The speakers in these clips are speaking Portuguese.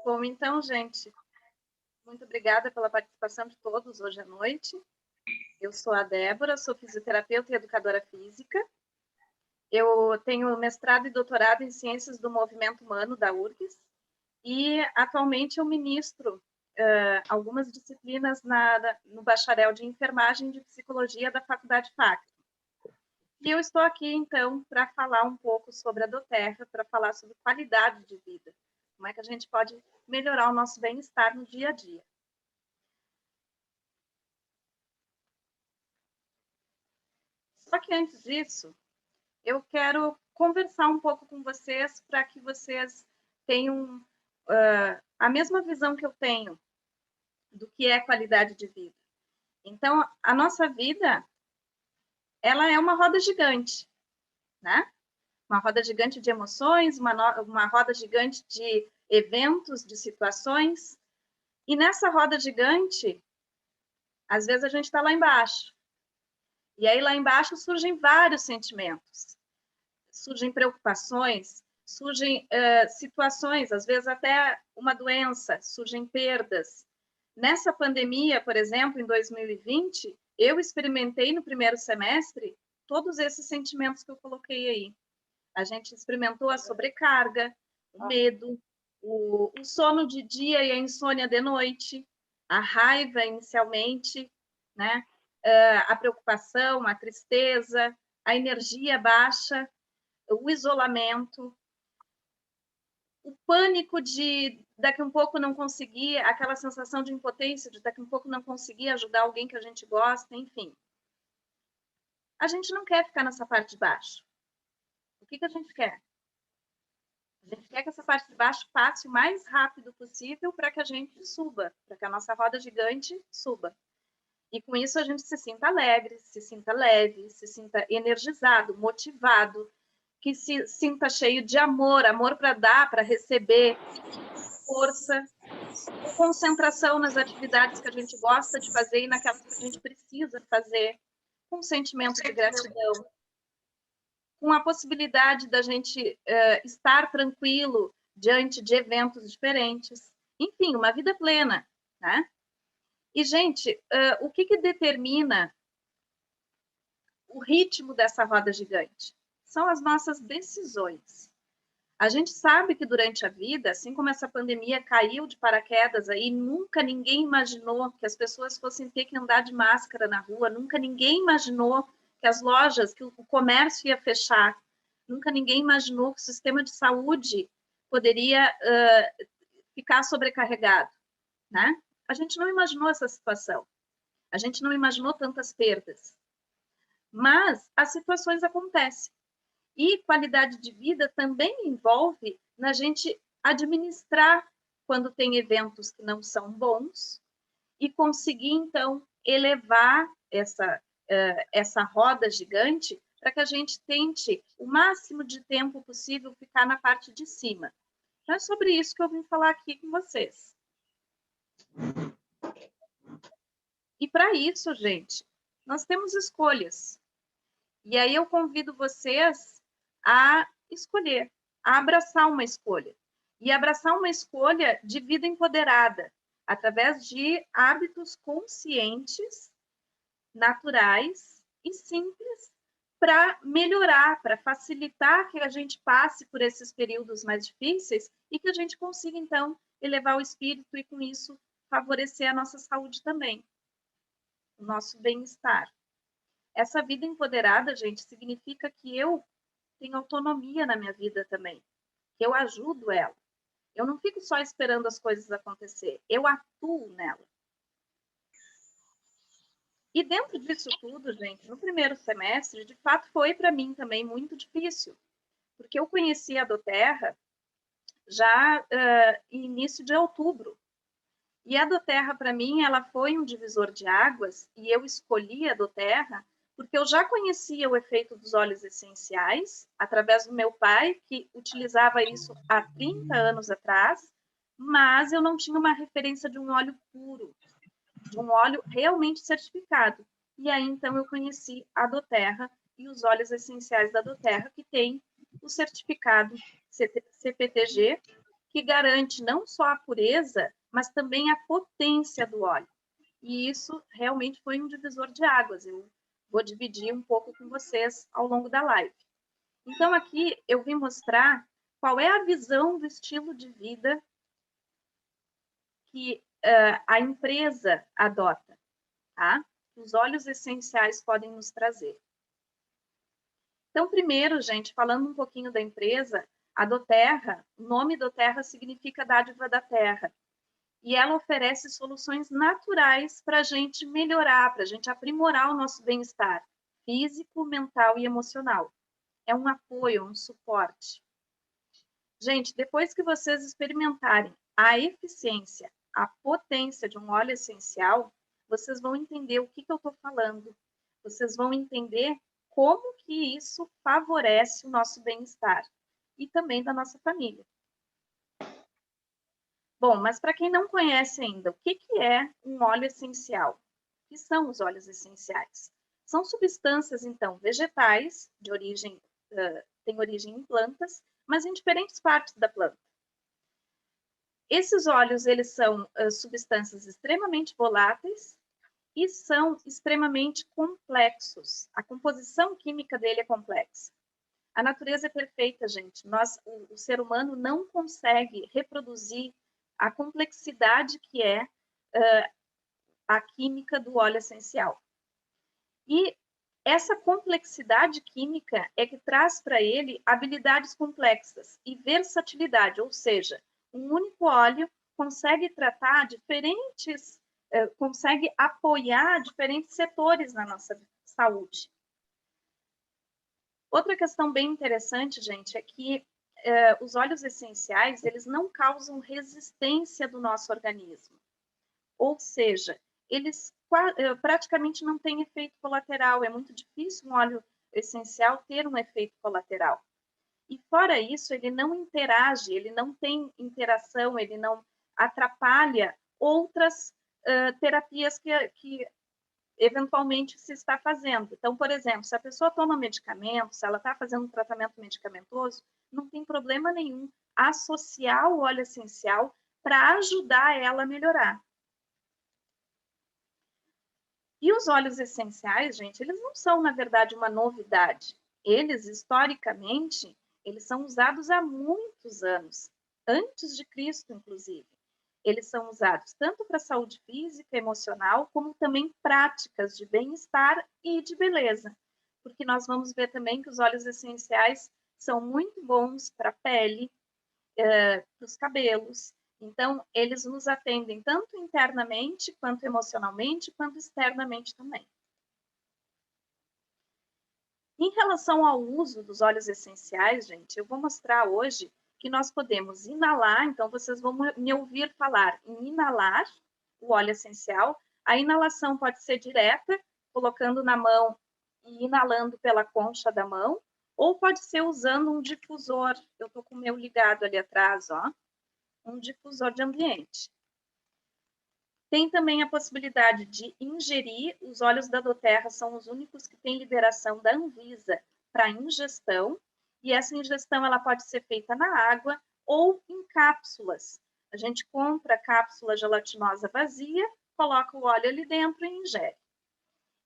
Bom, então, gente, muito obrigada pela participação de todos hoje à noite. Eu sou a Débora, sou fisioterapeuta e educadora física. Eu tenho mestrado e doutorado em Ciências do Movimento Humano da URGS e atualmente eu ministro algumas disciplinas no bacharel de enfermagem de psicologia da Faculdade FAC. E eu estou aqui, então, para falar um pouco sobre a doTERRA, para falar sobre qualidade de vida. Como é que a gente pode melhorar o nosso bem-estar no dia a dia. Só que antes disso, eu quero conversar um pouco com vocês para que vocês tenham a mesma visão que eu tenho do que é qualidade de vida. Então, a nossa vida, ela é uma roda gigante, né? Uma roda gigante de emoções, uma roda gigante de eventos, de situações. E nessa roda gigante, às vezes a gente está lá embaixo. E aí lá embaixo surgem vários sentimentos. Surgem preocupações, surgem situações, às vezes até uma doença, surgem perdas. Nessa pandemia, por exemplo, em 2020, eu experimentei no primeiro semestre todos esses sentimentos que eu coloquei aí. A gente experimentou a sobrecarga, o medo, o sono de dia e a insônia de noite, a raiva inicialmente, né? A preocupação, a tristeza, a energia baixa, o isolamento, o pânico de daqui a um pouco não conseguir, aquela sensação de impotência, de daqui a um pouco não conseguir ajudar alguém que a gente gosta, enfim. A gente não quer ficar nessa parte de baixo. O que a gente quer? A gente quer que essa parte de baixo passe o mais rápido possível para que a gente suba, para que a nossa roda gigante suba. E com isso a gente se sinta alegre, se sinta leve, se sinta energizado, motivado, que se sinta cheio de amor, amor para dar, para receber, força, concentração nas atividades que a gente gosta de fazer e naquelas que a gente precisa fazer, com sentimento de gratidão, com a possibilidade da gente estar tranquilo diante de eventos diferentes. Enfim, uma vida plena, né? E, gente, o que determina o ritmo dessa roda gigante? São as nossas decisões. A gente sabe que durante a vida, assim como essa pandemia caiu de paraquedas aí, nunca ninguém imaginou que as pessoas fossem ter que andar de máscara na rua, nunca ninguém imaginou que as lojas, que o comércio ia fechar, nunca ninguém imaginou que o sistema de saúde poderia ficar sobrecarregado, né? A gente não imaginou essa situação, a gente não imaginou tantas perdas, mas as situações acontecem. E qualidade de vida também envolve na gente administrar quando tem eventos que não são bons e conseguir, então, elevar essa roda gigante para que a gente tente, o máximo de tempo possível, ficar na parte de cima. Então, é sobre isso que eu vim falar aqui com vocês. E para isso, gente, nós temos escolhas. E aí eu convido vocês a escolher, a abraçar uma escolha. E abraçar uma escolha de vida empoderada, através de hábitos conscientes, naturais e simples, para melhorar, para facilitar que a gente passe por esses períodos mais difíceis e que a gente consiga, então, elevar o espírito e, com isso, favorecer a nossa saúde também, o nosso bem-estar. Essa vida empoderada, gente, significa que eu tenho autonomia na minha vida também, que eu ajudo ela. Eu não fico só esperando as coisas acontecer, eu atuo nela. E dentro disso tudo, gente, no primeiro semestre, de fato, foi para mim também muito difícil, porque eu conheci a doTERRA já em início de outubro. E a doTERRA, para mim, ela foi um divisor de águas, e eu escolhi a doTERRA porque eu já conhecia o efeito dos óleos essenciais, através do meu pai, que utilizava isso há 30 anos atrás, mas eu não tinha uma referência de um óleo puro, de um óleo realmente certificado. E aí, então, eu conheci a doTERRA e os óleos essenciais da doTERRA, que tem o certificado CPTG, que garante não só a pureza, mas também a potência do óleo. E isso realmente foi um divisor de águas. Eu vou dividir um pouco com vocês ao longo da live. Então, aqui eu vim mostrar qual é a visão do estilo de vida que a empresa adota, tá? Os óleos essenciais podem nos trazer. Então, primeiro, gente, falando um pouquinho da empresa, a doTERRA, o nome doTERRA significa dádiva da terra. E ela oferece soluções naturais para a gente melhorar, para a gente aprimorar o nosso bem-estar físico, mental e emocional. É um apoio, um suporte. Gente, depois que vocês experimentarem a eficiência, a potência de um óleo essencial, vocês vão entender o que eu estou falando. Vocês vão entender como que isso favorece o nosso bem-estar e também da nossa família. Bom, mas para quem não conhece ainda, o que é um óleo essencial? O que são os óleos essenciais? São substâncias, então, vegetais, de origem, tem origem em plantas, mas em diferentes partes da planta. Esses óleos, eles são substâncias extremamente voláteis e são extremamente complexos. A composição química dele é complexa. A natureza é perfeita, gente. O ser humano não consegue reproduzir a complexidade que é a química do óleo essencial. E essa complexidade química é que traz para ele habilidades complexas e versatilidade, ou seja, um único óleo consegue tratar diferentes, consegue apoiar diferentes setores na nossa saúde. Outra questão bem interessante, gente, é que os óleos essenciais, eles não causam resistência do nosso organismo. Ou seja, eles praticamente não têm efeito colateral. É muito difícil um óleo essencial ter um efeito colateral. E fora isso, ele não interage, ele não tem interação, ele não atrapalha outras terapias que eventualmente se está fazendo. Então, por exemplo, se a pessoa toma medicamento, se ela está fazendo um tratamento medicamentoso, não tem problema nenhum associar o óleo essencial para ajudar ela a melhorar. E os óleos essenciais, gente, eles não são, na verdade, uma novidade. Eles, historicamente, eles são usados há muitos anos, antes de Cristo, inclusive. Eles são usados tanto para saúde física, emocional, como também práticas de bem-estar e de beleza. Porque nós vamos ver também que os óleos essenciais são muito bons para a pele, para os cabelos. Então, eles nos atendem tanto internamente, quanto emocionalmente, quanto externamente também. Em relação ao uso dos óleos essenciais, gente, eu vou mostrar hoje que nós podemos inalar, então vocês vão me ouvir falar em inalar o óleo essencial. A inalação pode ser direta, colocando na mão e inalando pela concha da mão, ou pode ser usando um difusor. Eu estou com o meu ligado ali atrás, ó, um difusor de ambiente. Tem também a possibilidade de ingerir. Os óleos da doTERRA são os únicos que têm liberação da Anvisa para ingestão, e essa ingestão ela pode ser feita na água ou em cápsulas. A gente compra a cápsula gelatinosa vazia, coloca o óleo ali dentro e ingere.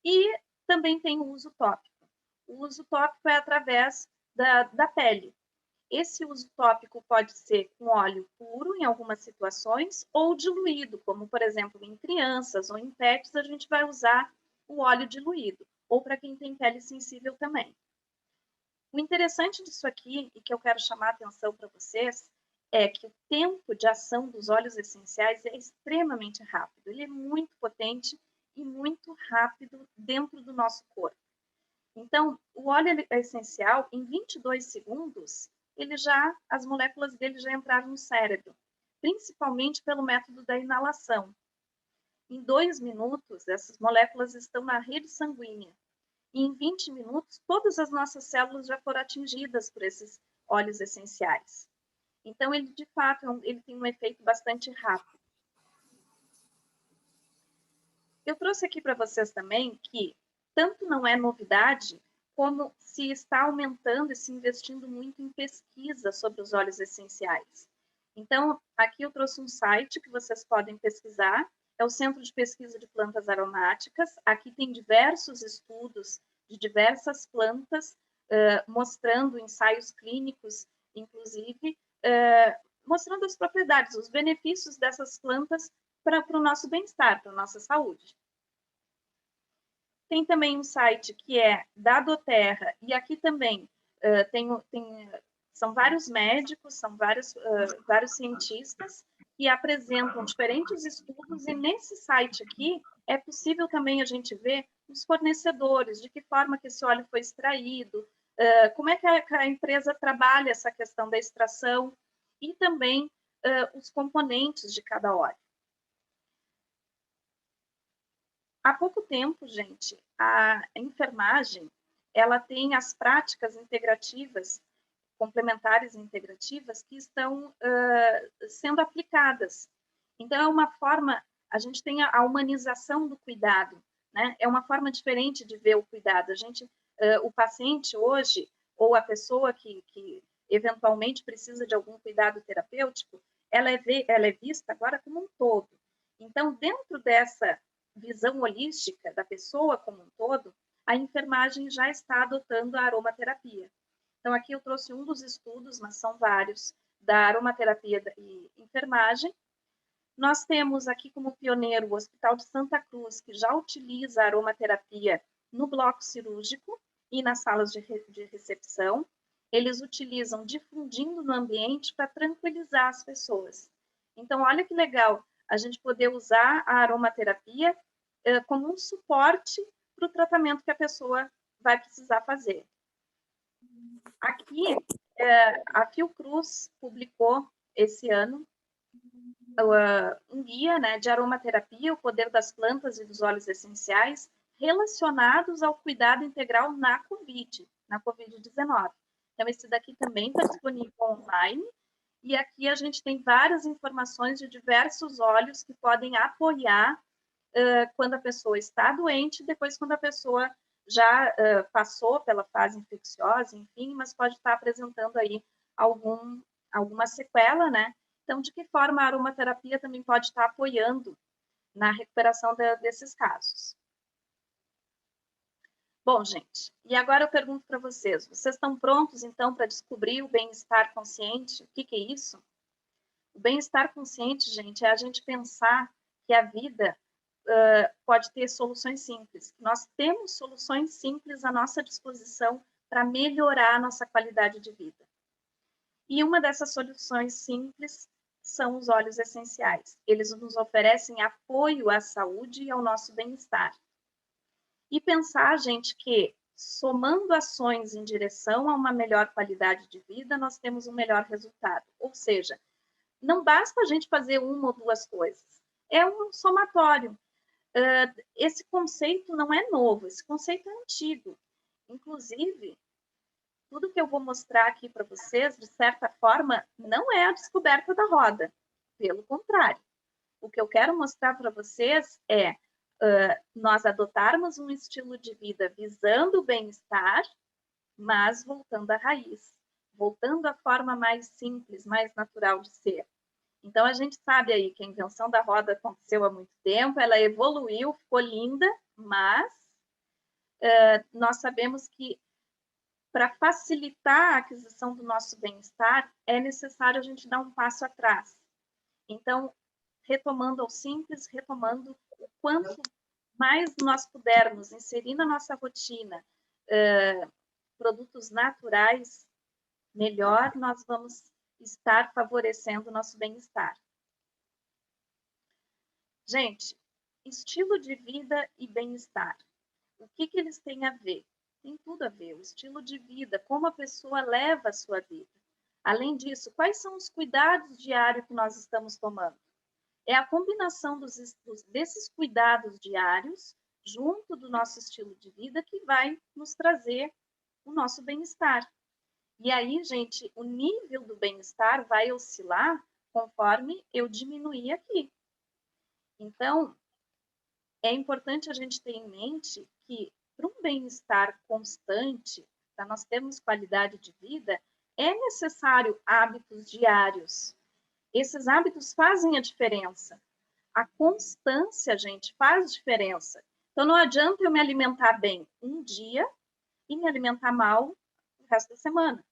E também tem o uso tópico. O uso tópico é através da pele. Esse uso tópico pode ser com óleo puro em algumas situações ou diluído, como por exemplo em crianças ou em pets a gente vai usar o óleo diluído, ou para quem tem pele sensível também. O interessante disso aqui, e que eu quero chamar a atenção para vocês, é que o tempo de ação dos óleos essenciais é extremamente rápido. Ele é muito potente e muito rápido dentro do nosso corpo. Então, o óleo essencial, em 22 segundos, as moléculas dele já entraram no cérebro, principalmente pelo método da inalação. Em 2 minutos, essas moléculas estão na rede sanguínea. E em 20 minutos, todas as nossas células já foram atingidas por esses óleos essenciais. Então, ele, de fato, ele tem um efeito bastante rápido. Eu trouxe aqui para vocês também que tanto não é novidade, como se está aumentando e se investindo muito em pesquisa sobre os óleos essenciais. Então, aqui eu trouxe um site que vocês podem pesquisar, é o Centro de Pesquisa de Plantas Aromáticas. Aqui tem diversos estudos de diversas plantas, mostrando ensaios clínicos, inclusive, mostrando as propriedades, os benefícios dessas plantas para o nosso bem-estar, para a nossa saúde. Tem também um site que é da Doterra, e aqui também são vários médicos, são vários cientistas que apresentam diferentes estudos, e nesse site aqui é possível também a gente ver os fornecedores, de que forma que esse óleo foi extraído, como é que a empresa trabalha essa questão da extração, e também os componentes de cada óleo. Há pouco tempo, gente, a enfermagem, ela tem as práticas integrativas, complementares e integrativas, que estão sendo aplicadas. Então, é uma forma, a gente tem a humanização do cuidado, né? É uma forma diferente de ver o cuidado. O paciente hoje, ou a pessoa que eventualmente precisa de algum cuidado terapêutico, ela é vista agora como um todo. Então, dentro dessa visão holística da pessoa como um todo, a enfermagem já está adotando a aromaterapia. Então, aqui eu trouxe um dos estudos, mas são vários, da aromaterapia e enfermagem. Nós temos aqui como pioneiro o Hospital de Santa Cruz, que já utiliza a aromaterapia no bloco cirúrgico e nas salas de recepção. Eles utilizam difundindo no ambiente para tranquilizar as pessoas. Então, olha que legal a gente poder usar a aromaterapia como um suporte para o tratamento que a pessoa vai precisar fazer. Aqui, a Fiocruz publicou esse ano um guia, né, de aromaterapia, o poder das plantas e dos óleos essenciais relacionados ao cuidado integral na Covid-19. Então, esse daqui também está disponível online, e aqui a gente tem várias informações de diversos óleos que podem apoiar quando a pessoa está doente, depois quando a pessoa já passou pela fase infecciosa, enfim, mas pode estar apresentando aí alguma sequela, né? Então, de que forma a aromaterapia também pode estar apoiando na recuperação desses casos? Bom, gente, e agora eu pergunto para vocês, vocês estão prontos, então, para descobrir o bem-estar consciente? O que é isso? O bem-estar consciente, gente, é a gente pensar que a vida pode ter soluções simples. Nós temos soluções simples à nossa disposição para melhorar a nossa qualidade de vida. E uma dessas soluções simples são os óleos essenciais. Eles nos oferecem apoio à saúde e ao nosso bem-estar. E pensar, gente, que somando ações em direção a uma melhor qualidade de vida, nós temos um melhor resultado. Ou seja, não basta a gente fazer uma ou duas coisas. É um somatório. Esse conceito não é novo, esse conceito é antigo. Inclusive, tudo que eu vou mostrar aqui para vocês, de certa forma, não é a descoberta da roda. Pelo contrário. O que eu quero mostrar para vocês é nós adotarmos um estilo de vida visando o bem-estar, mas voltando à raiz, voltando à forma mais simples, mais natural de ser. Então, a gente sabe aí que a invenção da roda aconteceu há muito tempo, ela evoluiu, ficou linda, mas nós sabemos que para facilitar a aquisição do nosso bem-estar, é necessário a gente dar um passo atrás. Então, retomando ao simples, retomando o quanto mais nós pudermos inserir na nossa rotina produtos naturais, melhor nós vamos estar favorecendo o nosso bem-estar. Gente, estilo de vida e bem-estar. O que eles têm a ver? Tem tudo a ver. O estilo de vida, como a pessoa leva a sua vida. Além disso, quais são os cuidados diários que nós estamos tomando? É a combinação desses cuidados diários junto do nosso estilo de vida que vai nos trazer o nosso bem-estar. E aí, gente, o nível do bem-estar vai oscilar conforme eu diminuir aqui. Então, é importante a gente ter em mente que para um bem-estar constante, para nós termos qualidade de vida, é necessário hábitos diários. Esses hábitos fazem a diferença. A constância, gente, faz diferença. Então, não adianta eu me alimentar bem um dia e me alimentar mal o resto da semana.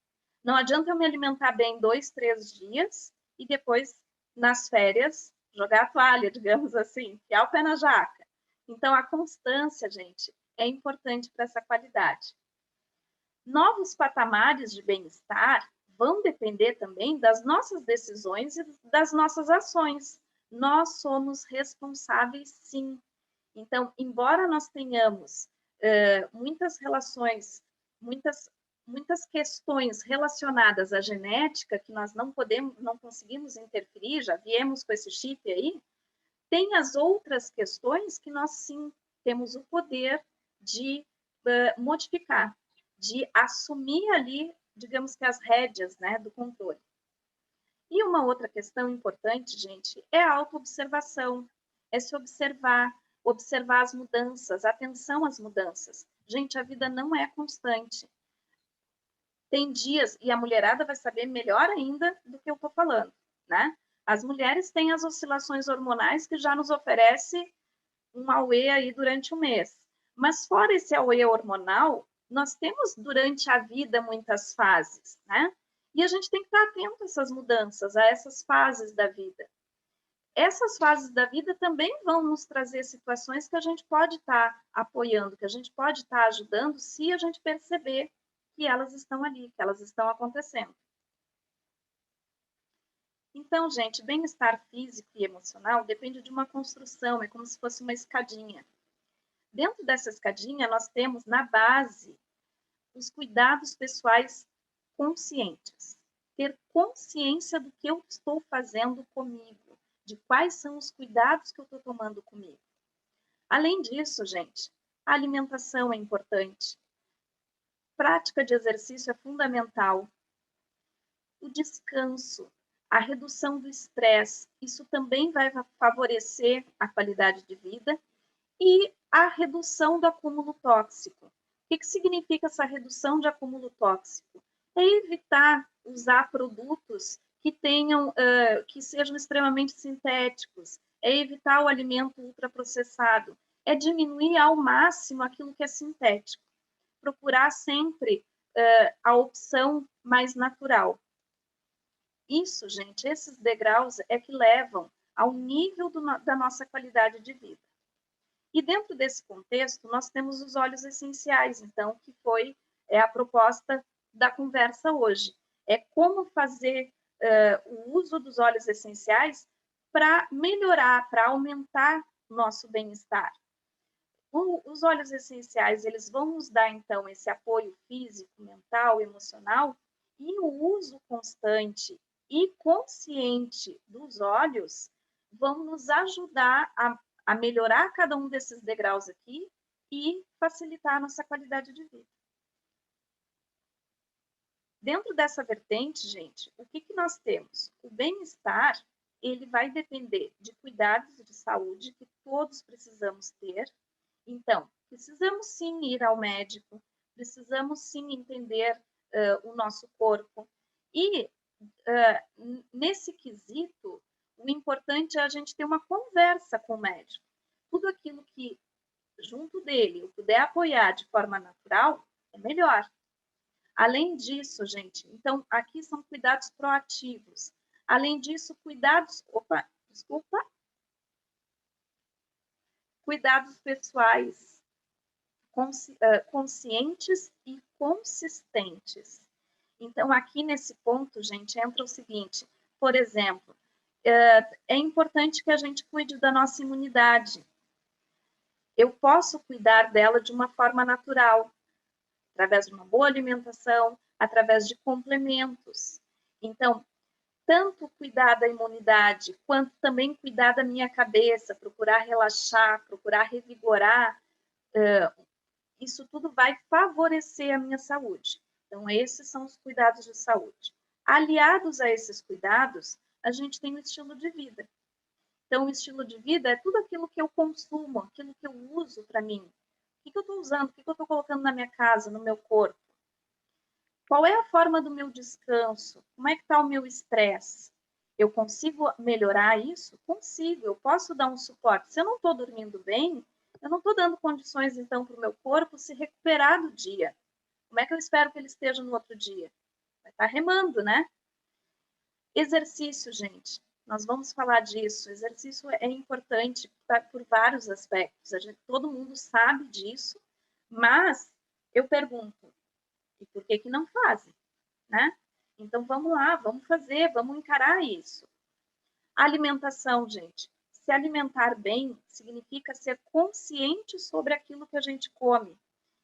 Não adianta eu me alimentar bem 2, 3 dias e depois, nas férias, jogar a toalha, digamos assim, enfiar o pé na jaca. Então, a constância, gente, é importante para essa qualidade. Novos patamares de bem-estar vão depender também das nossas decisões e das nossas ações. Nós somos responsáveis, sim. Então, embora nós tenhamos muitas relações, muitas questões relacionadas à genética que nós não conseguimos interferir, já viemos com esse chip aí, tem as outras questões que nós sim temos o poder de modificar, de assumir ali, digamos que as rédeas, né, do controle. E uma outra questão importante, gente, é a autoobservação, é se observar, observar as mudanças, atenção às mudanças. Gente, a vida não é constante. Tem dias, e a mulherada vai saber melhor ainda do que eu estou falando, né? As mulheres têm as oscilações hormonais que já nos oferece um AUE aí durante o mês. Mas fora esse AUE hormonal, nós temos durante a vida muitas fases, né? E a gente tem que estar atento a essas mudanças, a essas fases da vida. Essas fases da vida também vão nos trazer situações que a gente pode estar apoiando, que a gente pode estar ajudando, se a gente perceber que elas estão ali, que elas estão acontecendo. Então, gente, bem-estar físico e emocional depende de uma construção, é como se fosse uma escadinha. Dentro dessa escadinha, nós temos na base os cuidados pessoais conscientes. Ter consciência do que eu estou fazendo comigo, de quais são os cuidados que eu estou tomando comigo. Além disso, gente, a alimentação é importante. Prática de exercício é fundamental. O descanso, a redução do estresse, isso também vai favorecer a qualidade de vida. E a redução do acúmulo tóxico. O que significa essa redução de acúmulo tóxico? É evitar usar produtos que tenham, que sejam extremamente sintéticos, é evitar o alimento ultraprocessado, é diminuir ao máximo aquilo que é sintético. Procurar sempre a opção mais natural. Isso, gente, esses degraus é que levam ao nível da nossa qualidade de vida. E dentro desse contexto, nós temos os óleos essenciais, então, que foi a proposta da conversa hoje. É como fazer o uso dos óleos essenciais para melhorar, para aumentar o nosso bem-estar. Os óleos essenciais, eles vão nos dar, então, esse apoio físico, mental, emocional, e o uso constante e consciente dos óleos vão nos ajudar a melhorar cada um desses degraus aqui e facilitar a nossa qualidade de vida. Dentro dessa vertente, gente, o que nós temos? O bem-estar, ele vai depender de cuidados de saúde que todos precisamos ter. Então, precisamos sim ir ao médico, precisamos sim entender o nosso corpo. E, nesse quesito, o importante é a gente ter uma conversa com o médico. Tudo aquilo que, junto dele, eu puder apoiar de forma natural, é melhor. Além disso, gente, então, aqui são cuidados proativos. Além disso, cuidados pessoais, conscientes e consistentes. Então, aqui nesse ponto, gente, entra o seguinte, por exemplo, é importante que a gente cuide da nossa imunidade. Eu posso cuidar dela de uma forma natural, através de uma boa alimentação, através de complementos. Então, tanto cuidar da imunidade, quanto também cuidar da minha cabeça, procurar relaxar, procurar revigorar, isso tudo vai favorecer a minha saúde. Então, esses são os cuidados de saúde. Aliados a esses cuidados, a gente tem o estilo de vida. Então, o estilo de vida é tudo aquilo que eu consumo, aquilo que eu uso para mim. O que eu estou usando? O que eu estou colocando na minha casa, no meu corpo? Qual é a forma do meu descanso? Como é que está o meu estresse? Eu consigo melhorar isso? Consigo, eu posso dar um suporte. Se eu não estou dormindo bem, eu não estou dando condições, então, para o meu corpo se recuperar do dia. Como é que eu espero que ele esteja no outro dia? Vai estar remando, né? Exercício, gente. Nós vamos falar disso. Exercício é importante por vários aspectos. Todo mundo sabe disso, mas eu pergunto, e por que que não fazem, né? Então vamos lá, vamos fazer, vamos encarar isso. Alimentação, gente. Se alimentar bem significa ser consciente sobre aquilo que a gente come.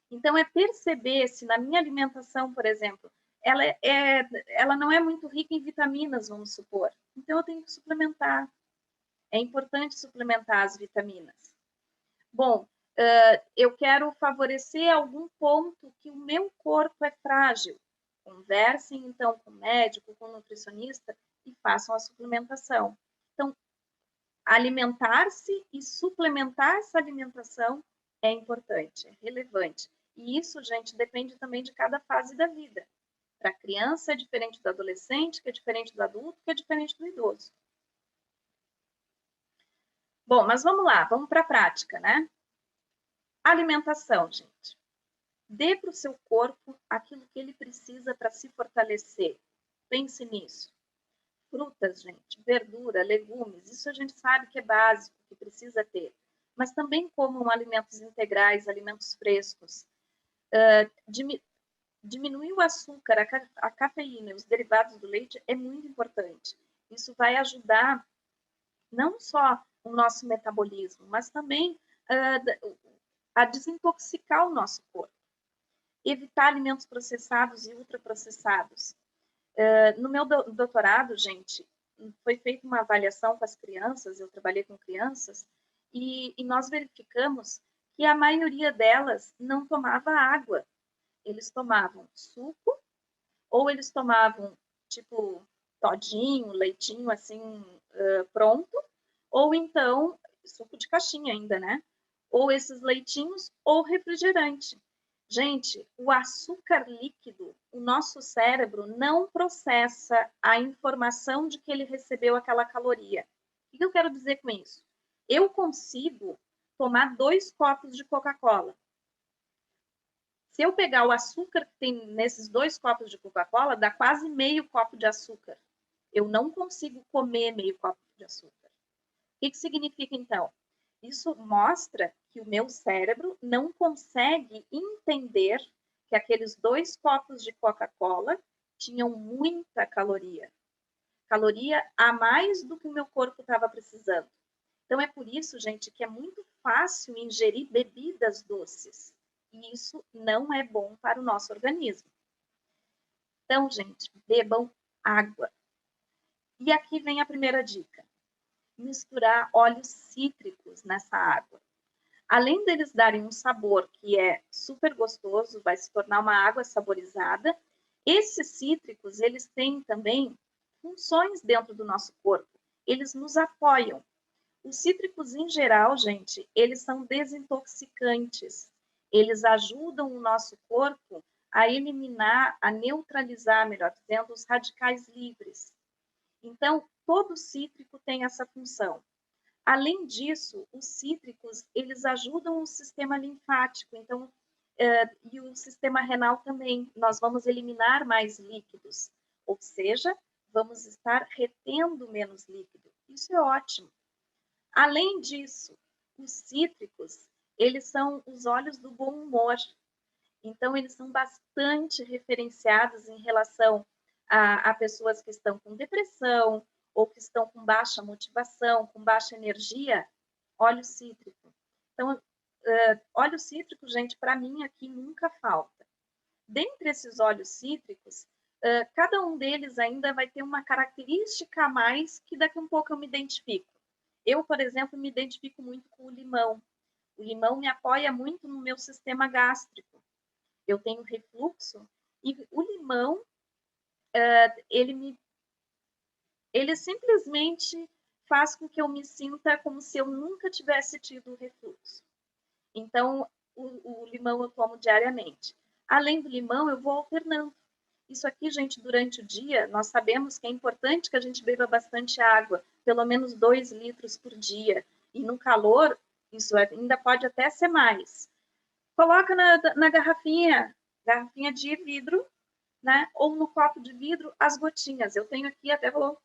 Então é perceber se na minha alimentação, por exemplo, ela não é muito rica em vitaminas, vamos supor. Então eu tenho que suplementar. É importante suplementar as vitaminas. Bom, eu quero favorecer algum ponto que o meu corpo é frágil. Conversem, então, com o médico, com o nutricionista e façam a suplementação. Então, alimentar-se e suplementar essa alimentação é importante, é relevante. E isso, gente, depende também de cada fase da vida. Para a criança é diferente do adolescente, que é diferente do adulto, que é diferente do idoso. Bom, mas vamos lá, vamos para a prática, né? Alimentação, gente. Dê para o seu corpo aquilo que ele precisa para se fortalecer. Pense nisso. Frutas, gente, verdura, legumes, isso a gente sabe que é básico, que precisa ter. Mas também comam alimentos integrais, alimentos frescos. Diminuir o açúcar, a cafeína e os derivados do leite é muito importante. Isso vai ajudar não só o nosso metabolismo, mas também a desintoxicar o nosso corpo. Evitar alimentos processados e ultraprocessados. No meu doutorado, gente, foi feita uma avaliação com as crianças, eu trabalhei com crianças, e nós verificamos que a maioria delas não tomava água. Eles tomavam suco, ou eles tomavam, tipo, todinho, leitinho, assim, pronto, ou então, suco de caixinha ainda, né? Ou esses leitinhos, ou refrigerante. Gente, o açúcar líquido, o nosso cérebro não processa a informação de que ele recebeu aquela caloria. O que eu quero dizer com isso? Eu consigo tomar 2 copos de Coca-Cola. Se eu pegar o açúcar que tem nesses 2 copos de Coca-Cola, dá quase meio copo de açúcar. Eu não consigo comer meio copo de açúcar. O que significa, então? Isso mostra que o meu cérebro não consegue entender que aqueles 2 copos de Coca-Cola tinham muita caloria. Caloria a mais do que o meu corpo estava precisando. Então, é por isso, gente, que é muito fácil ingerir bebidas doces. E isso não é bom para o nosso organismo. Então, gente, bebam água. E aqui vem a primeira dica. Misturar óleos cítricos nessa água. Além deles darem um sabor que é super gostoso, vai se tornar uma água saborizada, esses cítricos, eles têm também funções dentro do nosso corpo. Eles nos apoiam. Os cítricos, em geral, gente, eles são desintoxicantes. Eles ajudam o nosso corpo a eliminar, a neutralizar, melhor dizendo, os radicais livres. Então, todo cítrico tem essa função. Além disso, os cítricos, eles ajudam o sistema linfático, então, e o sistema renal também. Nós vamos eliminar mais líquidos, ou seja, vamos estar retendo menos líquido. Isso é ótimo. Além disso, os cítricos, eles são os óleos do bom humor. Então, eles são bastante referenciados em relação a pessoas que estão com depressão ou que estão com baixa motivação, com baixa energia, óleo cítrico. Então, óleo cítrico, gente, para mim aqui nunca falta. Dentre esses óleos cítricos, cada um deles ainda vai ter uma característica a mais que daqui a um pouco eu me identifico. Eu, por exemplo, me identifico muito com o limão. O limão me apoia muito no meu sistema gástrico. Eu tenho refluxo e o limão, ele simplesmente faz com que eu me sinta como se eu nunca tivesse tido refluxo. Então, o limão eu tomo diariamente. Além do limão, eu vou alternando. Isso aqui, gente, durante o dia, nós sabemos que é importante que a gente beba bastante água, pelo menos 2 litros por dia. E no calor, isso ainda pode até ser mais. Coloca na garrafinha de vidro, né? Ou no copo de vidro, as gotinhas. Eu tenho aqui, até vou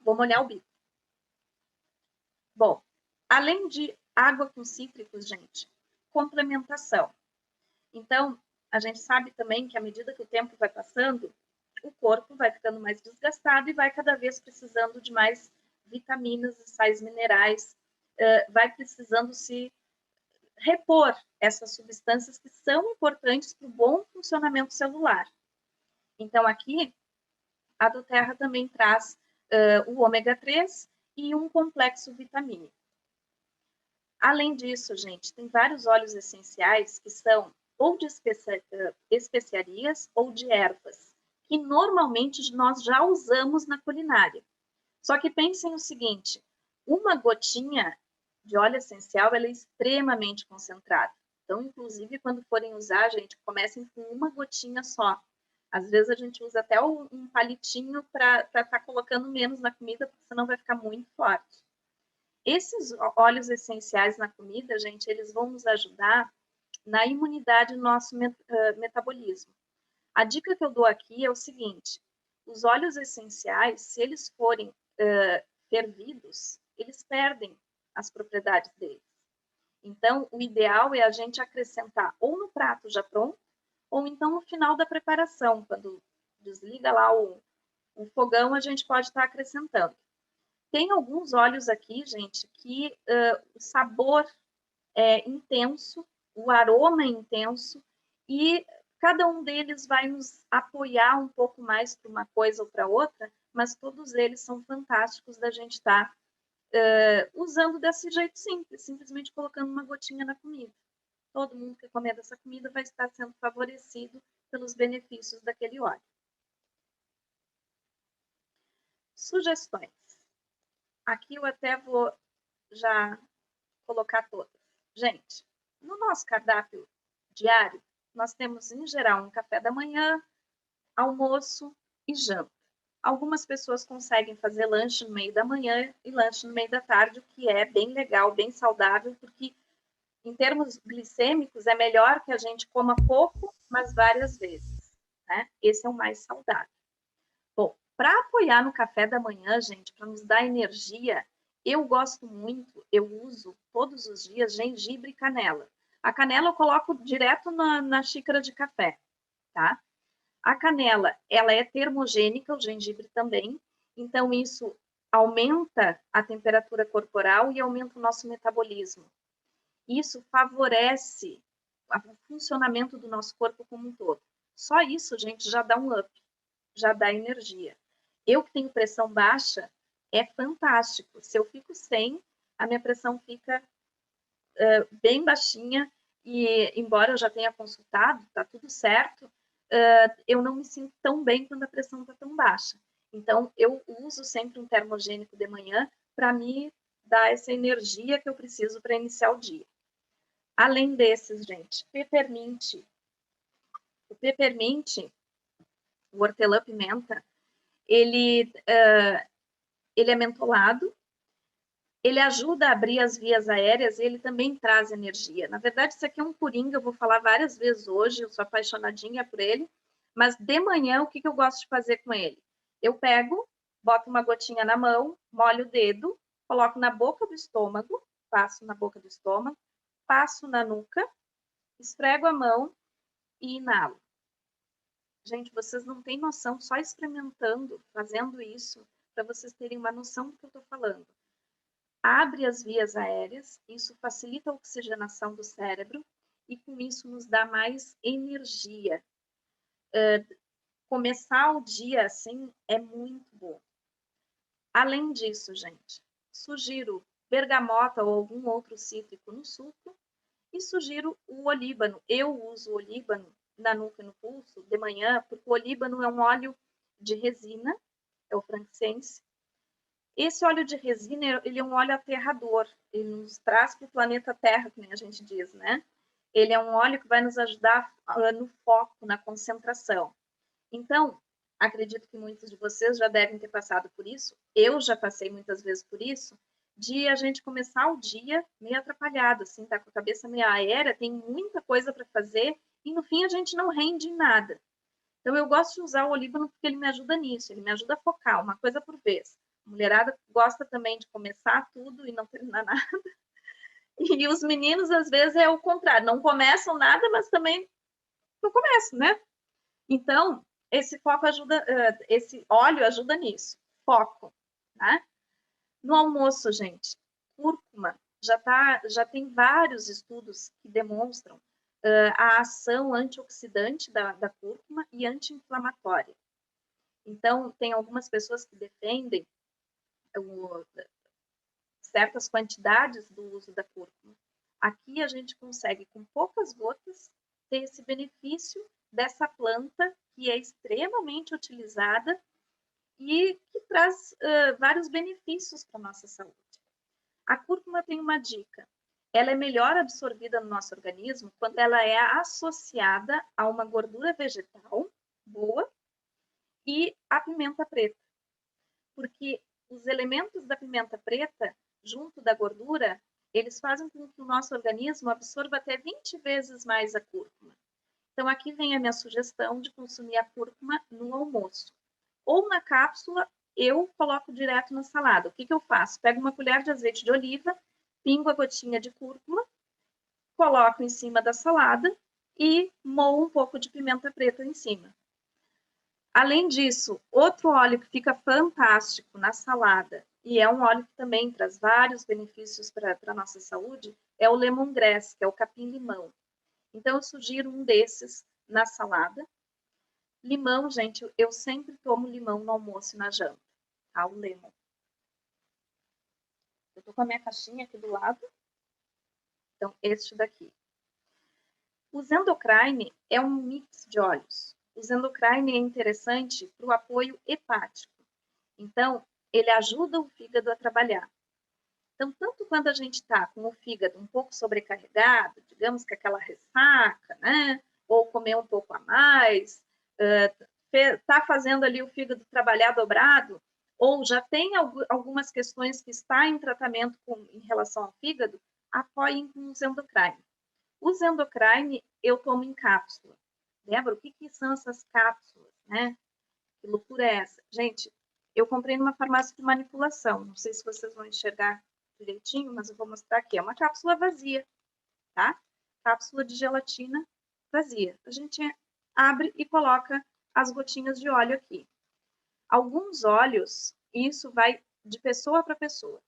molhar o bico. Bom, além de água com cítricos, gente, complementação. Então, a gente sabe também que à medida que o tempo vai passando, o corpo vai ficando mais desgastado e vai cada vez precisando de mais vitaminas e sais minerais, vai precisando se repor essas substâncias que são importantes para o bom funcionamento celular. Então, aqui, a doTERRA também traz o ômega 3 e um complexo vitamínico. Além disso, gente, tem vários óleos essenciais que são ou de especiarias ou de ervas, que normalmente nós já usamos na culinária. Só que pensem o seguinte, uma gotinha de óleo essencial ela é extremamente concentrada. Então, inclusive, quando forem usar, gente, comecem com uma gotinha só. Às vezes a gente usa até um palitinho para estar colocando menos na comida, porque senão vai ficar muito forte. Esses óleos essenciais na comida, gente, eles vão nos ajudar na imunidade do nosso metabolismo. A dica que eu dou aqui é o seguinte, os óleos essenciais, se eles forem fervidos, eles perdem as propriedades deles. Então, o ideal é a gente acrescentar ou no prato já pronto, ou então no final da preparação, quando desliga lá o fogão, a gente pode estar acrescentando. Tem alguns óleos aqui, gente, que o sabor é intenso, o aroma é intenso, e cada um deles vai nos apoiar um pouco mais para uma coisa ou para outra, mas todos eles são fantásticos da gente estar usando desse jeito simples, simplesmente colocando uma gotinha na comida. Todo mundo que comer dessa comida vai estar sendo favorecido pelos benefícios daquele óleo. Sugestões. Aqui eu até vou já colocar todas. Gente, no nosso cardápio diário, nós temos, em geral, um café da manhã, almoço e janta. Algumas pessoas conseguem fazer lanche no meio da manhã e lanche no meio da tarde, o que é bem legal, bem saudável, porque em termos glicêmicos é melhor que a gente coma pouco, mas várias vezes, né? Esse é o mais saudável. Bom, para apoiar no café da manhã, gente, para nos dar energia, eu gosto muito, eu uso todos os dias gengibre e canela. A canela eu coloco direto na xícara de café, tá? A canela, ela é termogênica, o gengibre também, então isso aumenta a temperatura corporal e aumenta o nosso metabolismo. Isso favorece o funcionamento do nosso corpo como um todo. Só isso, gente, já dá um up, já dá energia. Eu que tenho pressão baixa, é fantástico. Se eu fico sem, a minha pressão fica bem baixinha e, embora eu já tenha consultado, tá tudo certo, eu não me sinto tão bem quando a pressão está tão baixa. Então, eu uso sempre um termogênico de manhã para me dar essa energia que eu preciso para iniciar o dia. Além desses, gente, peppermint. O peppermint, o hortelã-pimenta, ele é mentolado, ele ajuda a abrir as vias aéreas e ele também traz energia. Na verdade, isso aqui é um coringa, eu vou falar várias vezes hoje, eu sou apaixonadinha por ele, mas de manhã, o que eu gosto de fazer com ele? Eu pego, boto uma gotinha na mão, molho o dedo, coloco na boca do estômago, passo na boca do estômago, passo na nuca, esfrego a mão e inalo. Gente, vocês não têm noção, só experimentando, fazendo isso, para vocês terem uma noção do que eu estou falando. Abre as vias aéreas, isso facilita a oxigenação do cérebro e com isso nos dá mais energia. Começar o dia assim é muito bom. Além disso, gente, sugiro bergamota ou algum outro cítrico no suco e sugiro o olíbano. Eu uso o olíbano na nuca e no pulso de manhã, porque o olíbano é um óleo de resina, é o frankincense. Esse óleo de resina, ele é um óleo aterrador, ele nos traz para o planeta Terra, como a gente diz, né? ele é um óleo que vai nos ajudar no foco, na concentração. Então, acredito que muitos de vocês já devem ter passado por isso, eu já passei muitas vezes por isso, de a gente começar o dia meio atrapalhado, assim, tá com a cabeça meio aérea, tem muita coisa para fazer, e no fim a gente não rende em nada. Então, eu gosto de usar o olíbano porque ele me ajuda nisso, ele me ajuda a focar, uma coisa por vez. A mulherada gosta também de começar tudo e não terminar nada. E os meninos, às vezes, é o contrário, não começam nada, mas também não começam, né? Então, esse foco ajuda, esse óleo ajuda nisso, foco, né? No almoço, gente, cúrcuma, já tem vários estudos que demonstram a ação antioxidante da cúrcuma e anti-inflamatória. Então, tem algumas pessoas que defendem certas quantidades do uso da cúrcuma. Aqui a gente consegue, com poucas gotas, ter esse benefício dessa planta que é extremamente utilizada e que traz vários benefícios para a nossa saúde. A cúrcuma tem uma dica. Ela é melhor absorvida no nosso organismo quando ela é associada a uma gordura vegetal boa e a pimenta preta. Porque os elementos da pimenta preta, junto da gordura, eles fazem com que o nosso organismo absorva até 20 vezes mais a cúrcuma. Então, aqui vem a minha sugestão de consumir a cúrcuma no almoço. Ou na cápsula, eu coloco direto na salada. O que eu faço? Pego uma colher de azeite de oliva, pingo a gotinha de cúrcuma, coloco em cima da salada e moo um pouco de pimenta preta em cima. Além disso, outro óleo que fica fantástico na salada, e é um óleo que também traz vários benefícios para a nossa saúde, é o lemongrass, que é o capim-limão. Então, eu sugiro um desses na salada. Limão, gente, eu sempre tomo limão no almoço e na janta, tá? O lemon. Eu tô com a minha caixinha aqui do lado. Então, este daqui. O Zendocrine é um mix de óleos. O Zendocrine é interessante para o apoio hepático. Então, ele ajuda o fígado a trabalhar. Então, tanto quando a gente está com o fígado um pouco sobrecarregado, digamos que aquela ressaca, né? Ou comer um pouco a mais, está fazendo ali o fígado trabalhar dobrado, ou já tem algumas questões que está em tratamento em relação ao fígado, apoiem com o Zendocrine. O Zendocrine eu tomo em cápsula. Débora, o que são essas cápsulas, né? Que loucura é essa? Gente, eu comprei numa farmácia de manipulação. Não sei se vocês vão enxergar direitinho, mas eu vou mostrar aqui. É uma cápsula vazia, tá? Cápsula de gelatina vazia. A gente abre e coloca as gotinhas de óleo aqui. Alguns óleos, isso vai de pessoa para pessoa.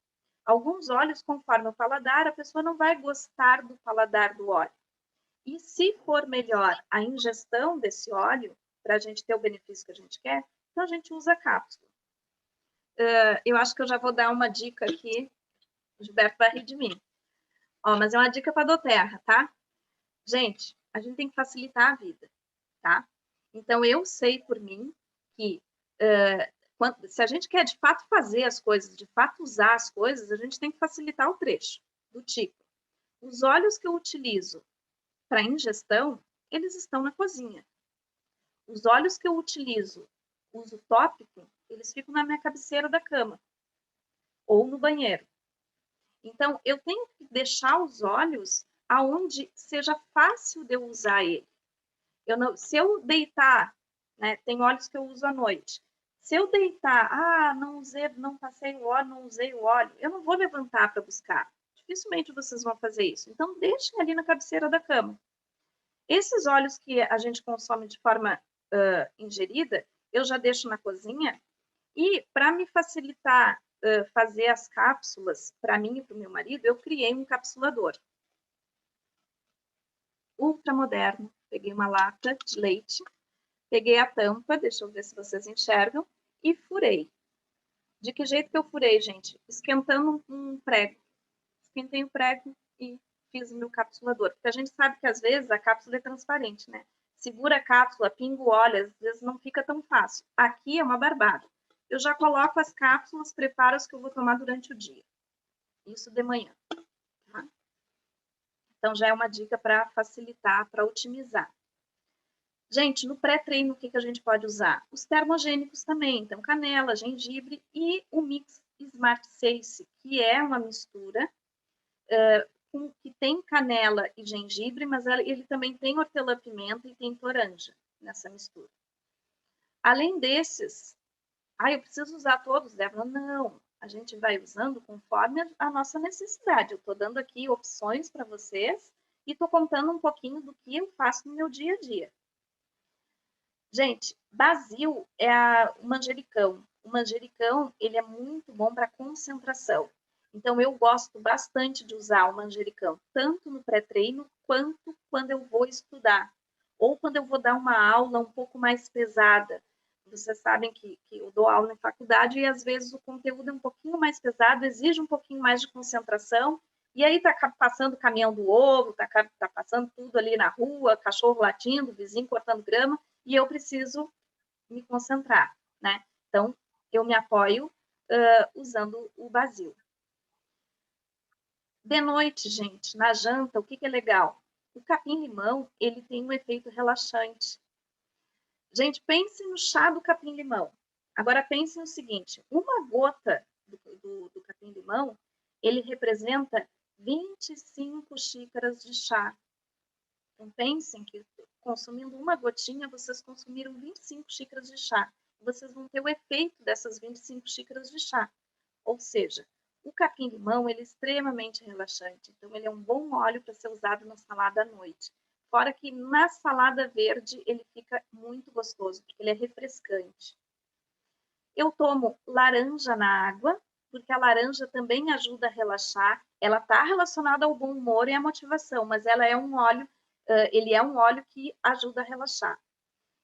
Alguns óleos, conforme o paladar, a pessoa não vai gostar do paladar do óleo. E se for melhor a ingestão desse óleo, para a gente ter o benefício que a gente quer, então a gente usa a cápsula. Eu acho que eu já vou dar uma dica aqui. O Gilberto vai rir de mim. Ó, mas é uma dica para a doTERRA, tá? Gente, a gente tem que facilitar a vida, tá? Então, eu sei por mim que se a gente quer de fato fazer as coisas, de fato usar as coisas, a gente tem que facilitar o trecho. Do tipo, os óleos que eu utilizo para ingestão, eles estão na cozinha. Os óleos que eu utilizo, uso tópico, eles ficam na minha cabeceira da cama ou no banheiro. Então, eu tenho que deixar os óleos aonde seja fácil de eu usar ele. Se eu deitar, né, tem óleos que eu uso à noite. Se eu deitar, não passei o óleo, não usei o óleo, eu não vou levantar para buscar. Dificilmente vocês vão fazer isso. Então, deixem ali na cabeceira da cama. Esses óleos que a gente consome de forma ingerida, eu já deixo na cozinha. E, para me facilitar fazer as cápsulas, para mim e para o meu marido, eu criei um capsulador. Ultra moderno. Peguei uma lata de leite, peguei a tampa, deixa eu ver se vocês enxergam, e furei. De que jeito que eu furei, gente? Esquentando um prego. Esquentei o prego e fiz o meu capsulador. Porque a gente sabe que, às vezes, a cápsula é transparente, né? Segura a cápsula, pinga o óleo, às vezes não fica tão fácil. Aqui é uma barbada. Eu já coloco as cápsulas, preparo as que eu vou tomar durante o dia. Isso de manhã. Tá? Então, já é uma dica para facilitar, para otimizar. Gente, no pré-treino, o que a gente pode usar? Os termogênicos também, então canela, gengibre e o Mix Smart 6, que é uma mistura que tem canela e gengibre, mas ele também tem hortelã-pimenta e tem toranja nessa mistura. Além desses, eu preciso usar todos, Débora? Não, a gente vai usando conforme a nossa necessidade. Eu estou dando aqui opções para vocês e estou contando um pouquinho do que eu faço no meu dia a dia. Gente, basil é o manjericão. O manjericão, ele é muito bom para concentração. Então, eu gosto bastante de usar o manjericão, tanto no pré-treino, quanto quando eu vou estudar. Ou quando eu vou dar uma aula um pouco mais pesada. Vocês sabem que eu dou aula em faculdade e, às vezes, o conteúdo é um pouquinho mais pesado, exige um pouquinho mais de concentração. E aí tá passando o caminhão do ovo, tá passando tudo ali na rua, cachorro latindo, vizinho cortando grama, e eu preciso me concentrar, né? Então, eu me apoio usando o basil. De noite, gente, na janta, o que é legal? O capim-limão, ele tem um efeito relaxante. Gente, pense no chá do capim-limão. Agora, pense no seguinte, uma gota do capim-limão, ele representa 25 xícaras de chá. Então, pensem que consumindo uma gotinha, vocês consumiram 25 xícaras de chá. Vocês vão ter o efeito dessas 25 xícaras de chá. Ou seja, o capim-limão, ele é extremamente relaxante. Então, ele é um bom óleo para ser usado na salada à noite. Fora que na salada verde, ele fica muito gostoso, porque ele é refrescante. Eu tomo laranja na água, porque a laranja também ajuda a relaxar. Ela está relacionada ao bom humor e à motivação, mas ela é um óleo, ele é um óleo que ajuda a relaxar.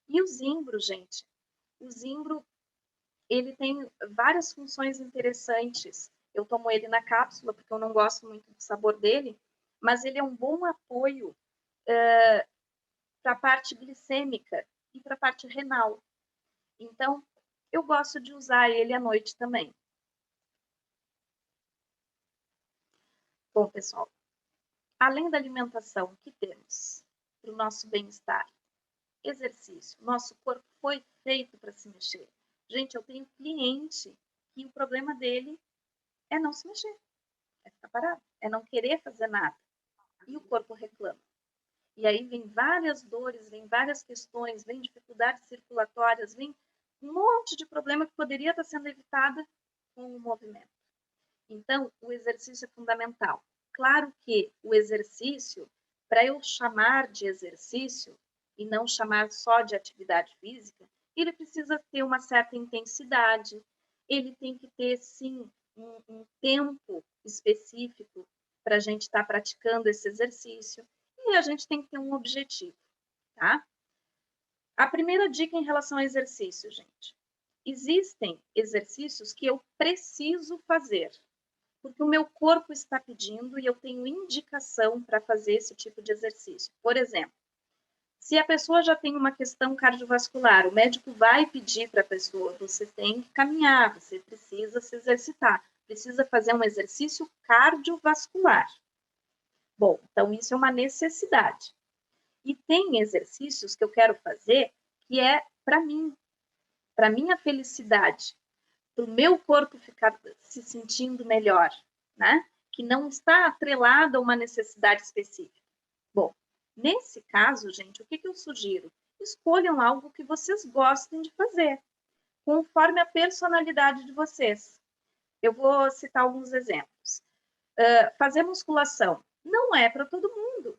E o zimbro, gente, o zimbro, ele tem várias funções interessantes. Eu tomo ele na cápsula, porque eu não gosto muito do sabor dele, mas ele é um bom apoio para a parte glicêmica e para a parte renal. Então, eu gosto de usar ele à noite também. Bom, pessoal, além da alimentação, o que temos para o nosso bem-estar? Exercício. Nosso corpo foi feito para se mexer. Gente, eu tenho cliente que o problema dele é não se mexer, é ficar parado, é não querer fazer nada. E o corpo reclama. E aí vem várias dores, vem várias questões, vem dificuldades circulatórias, vem um monte de problema que poderia estar sendo evitada com o movimento. Então, o exercício é fundamental. Claro que o exercício, para eu chamar de exercício e não chamar só de atividade física, ele precisa ter uma certa intensidade, ele tem que ter, sim, um tempo específico para a gente estar praticando esse exercício e a gente tem que ter um objetivo, tá? A primeira dica em relação ao exercício, gente. Existem exercícios que eu preciso fazer, porque o meu corpo está pedindo e eu tenho indicação para fazer esse tipo de exercício. Por exemplo, se a pessoa já tem uma questão cardiovascular, o médico vai pedir para a pessoa, você tem que caminhar, você precisa se exercitar, precisa fazer um exercício cardiovascular. Bom, então isso é uma necessidade. E tem exercícios que eu quero fazer que é para mim, para minha felicidade, para o meu corpo ficar se sentindo melhor, né? Que não está atrelado a uma necessidade específica. Bom, nesse caso, gente, o que eu sugiro? Escolham algo que vocês gostem de fazer, conforme a personalidade de vocês. Eu vou citar alguns exemplos. Fazer musculação não é para todo mundo.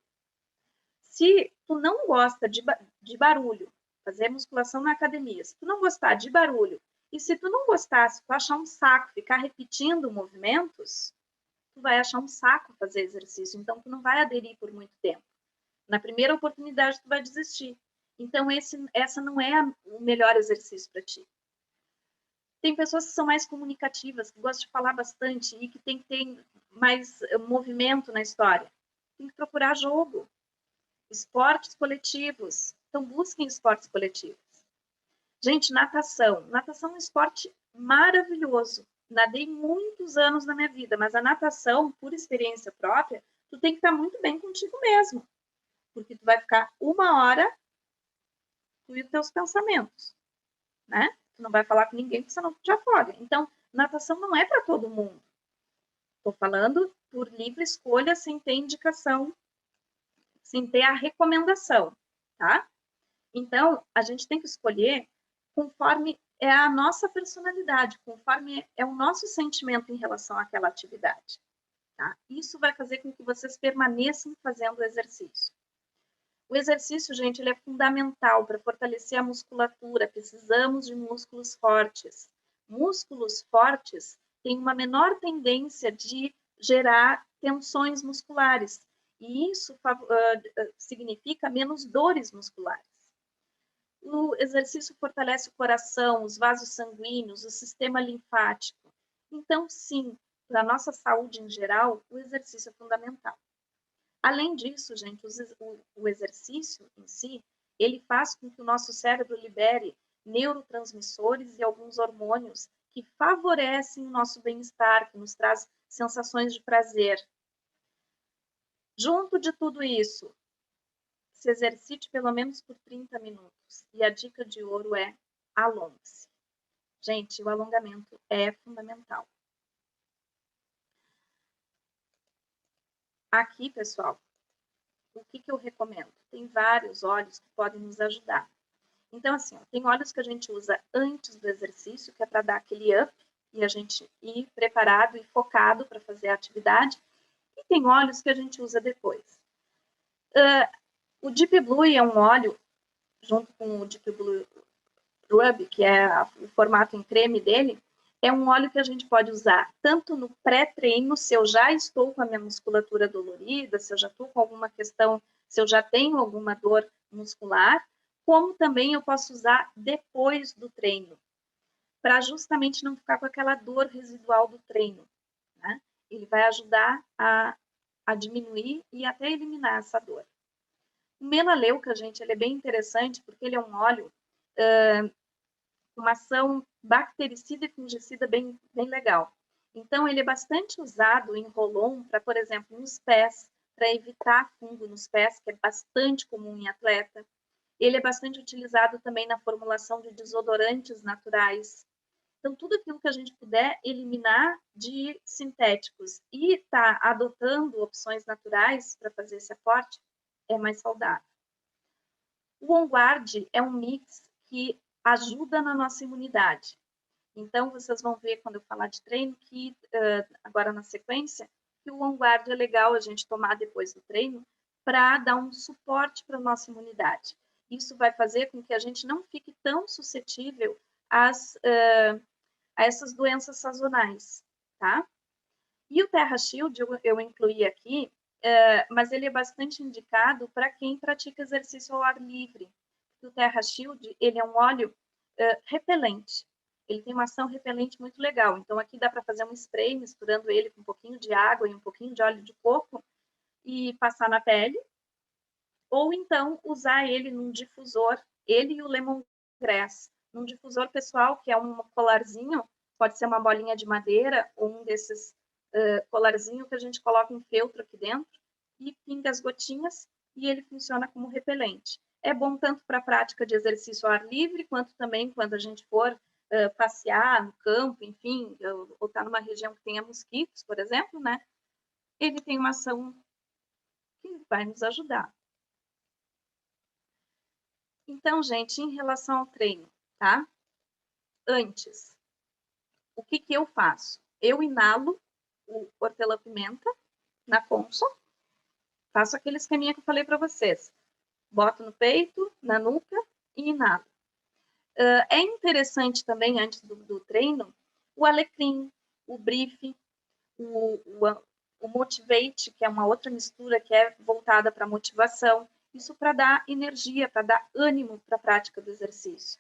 Se tu não gosta de barulho, fazer musculação na academia, se tu não gostar de barulho, e se tu não gostar, se tu achar um saco ficar repetindo movimentos, tu vai achar um saco fazer exercício, então tu não vai aderir por muito tempo. Na primeira oportunidade tu vai desistir. Então essa não é o melhor exercício para ti. Tem pessoas que são mais comunicativas, que gostam de falar bastante e que tem que ter mais movimento na história. Tem que procurar jogo. Esportes coletivos. Então, busquem esportes coletivos. Gente, natação. Natação é um esporte maravilhoso. Nadei muitos anos na minha vida, mas a natação, por experiência própria, tu tem que estar muito bem contigo mesmo, porque tu vai ficar 1 hora tu e os teus pensamentos, né? Tu não vai falar com ninguém, porque senão tu te afoga. Então, natação não é para todo mundo. Estou falando por livre escolha, sem ter indicação, sem ter a recomendação, tá? Então, a gente tem que escolher conforme é a nossa personalidade, conforme é o nosso sentimento em relação àquela atividade. Tá? Isso vai fazer com que vocês permaneçam fazendo o exercício. O exercício, gente, ele é fundamental para fortalecer a musculatura. Precisamos de músculos fortes. Músculos fortes têm uma menor tendência de gerar tensões musculares. E isso significa menos dores musculares. O exercício fortalece o coração, os vasos sanguíneos, o sistema linfático. Então, sim, para a nossa saúde em geral, o exercício é fundamental. Além disso, gente, o exercício em si, ele faz com que o nosso cérebro libere neurotransmissores e alguns hormônios que favorecem o nosso bem-estar, que nos traz sensações de prazer. Junto de tudo isso, se exercite pelo menos por 30 minutos. E a dica de ouro é alongue-se. Gente, o alongamento é fundamental. Aqui, pessoal, o que eu recomendo? Tem vários óleos que podem nos ajudar. Então, assim, tem óleos que a gente usa antes do exercício, que é para dar aquele up, e a gente ir preparado e focado para fazer a atividade. E tem óleos que a gente usa depois. O Deep Blue é um óleo, junto com o Deep Blue Rub, que é o formato em creme dele, é um óleo que a gente pode usar tanto no pré-treino, se eu já estou com a minha musculatura dolorida, se eu já estou com alguma questão, se eu já tenho alguma dor muscular, como também eu posso usar depois do treino, para justamente não ficar com aquela dor residual do treino. Né? Ele vai ajudar a diminuir e até eliminar essa dor. O melaleuca, gente, ele é bem interessante porque ele é um óleo uma ação bactericida e fungicida bem legal. Então, ele é bastante usado em roll-on para, por exemplo, nos pés, para evitar fungo nos pés, que é bastante comum em atleta. Ele é bastante utilizado também na formulação de desodorantes naturais. Então, tudo aquilo que a gente puder eliminar de sintéticos e estar adotando opções naturais para fazer esse aporte, é mais saudável. O On Guard é um mix que ajuda na nossa imunidade. Então, vocês vão ver quando eu falar de treino, que agora na sequência, que o On Guard é legal a gente tomar depois do treino para dar um suporte para a nossa imunidade. Isso vai fazer com que a gente não fique tão suscetível a essas doenças sazonais, tá? E o Terra Shield eu incluí aqui, mas ele é bastante indicado para quem pratica exercício ao ar livre. O Terra Shield, ele é um óleo repelente. Ele tem uma ação repelente muito legal. Então, aqui dá para fazer um spray, misturando ele com um pouquinho de água e um pouquinho de óleo de coco e passar na pele. Ou então, usar ele num difusor, ele e o lemongrass, num difusor pessoal, que é um colarzinho, pode ser uma bolinha de madeira ou um desses colarzinho que a gente coloca um feltro aqui dentro e pinga as gotinhas e ele funciona como repelente. É bom tanto para a prática de exercício ao ar livre, quanto também quando a gente for passear no campo, enfim, ou estar numa região que tenha mosquitos, por exemplo, né? Ele tem uma ação que vai nos ajudar. Então, gente, em relação ao treino, tá? Antes, o que eu faço? Eu inalo o hortelã-pimenta na Consul, faço aquele esqueminha que eu falei para vocês. Boto no peito, na nuca e inalo. É interessante também, antes do treino, o alecrim, o brief, o motivate, que é uma outra mistura que é voltada para motivação. Isso para dar energia, para dar ânimo para a prática do exercício.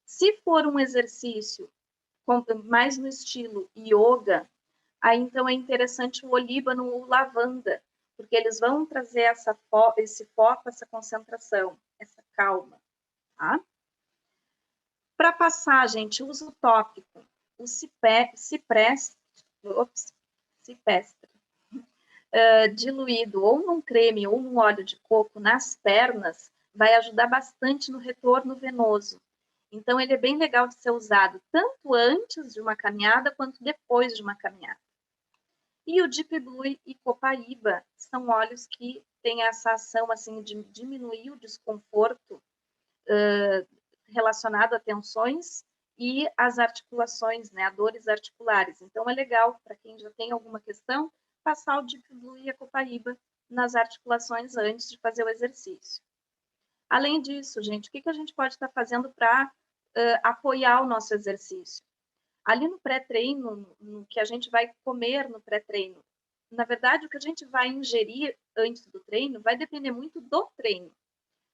Se for um exercício mais no estilo yoga, aí então é interessante o olíbano ou lavanda, porque eles vão trazer esse foco, essa concentração, essa calma, tá? Para passar, gente, uso tópico, o cipestre, diluído ou num creme ou num óleo de coco nas pernas, vai ajudar bastante no retorno venoso. Então, ele é bem legal de ser usado tanto antes de uma caminhada quanto depois de uma caminhada. E o Deep Blue e Copaíba são óleos que têm essa ação assim, de diminuir o desconforto relacionado a tensões e as articulações, né, a dores articulares. Então, é legal, para quem já tem alguma questão, passar o Deep Blue e a Copaíba nas articulações antes de fazer o exercício. Além disso, gente, o que a gente pode estar fazendo para apoiar o nosso exercício? Ali no pré-treino, no que a gente vai comer no pré-treino, na verdade, o que a gente vai ingerir antes do treino vai depender muito do treino.